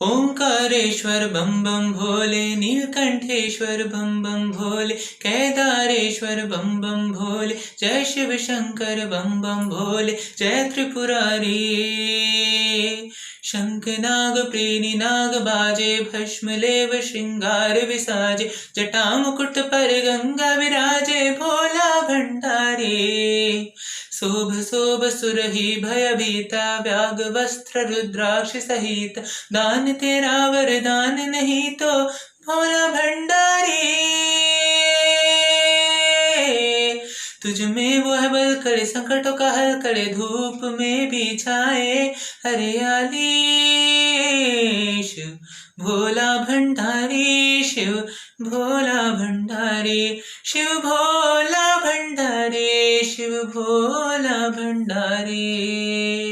ओंकारेश्वर बम बम भोले, नीलकंठेश्वर बम बम भोले, केदारेश्वर बम बम भोले, जय शिव शंकर बम बम भोले, जय त्रिपुरारी। शंखनाग प्रेनी नाग बाजे, भस्म लेव श्रृंगार विसाजे, जटा मुकुट पर गंगा विराजे, भोला भंडारी। शोभ शोभ सुरही भयभीता, व्याग वस्त्र रुद्राक्ष सहित, दान तेरा वरदान नहीं तो भोला भंडारी। तुझ में वो है बल करे, संकटों का हल करे, धूप में भी छाए हरियाली। शिव भोला भंडारी, शिव भोला भंडारी, शिव भोला भंडारी, शिव भोला भंडारी।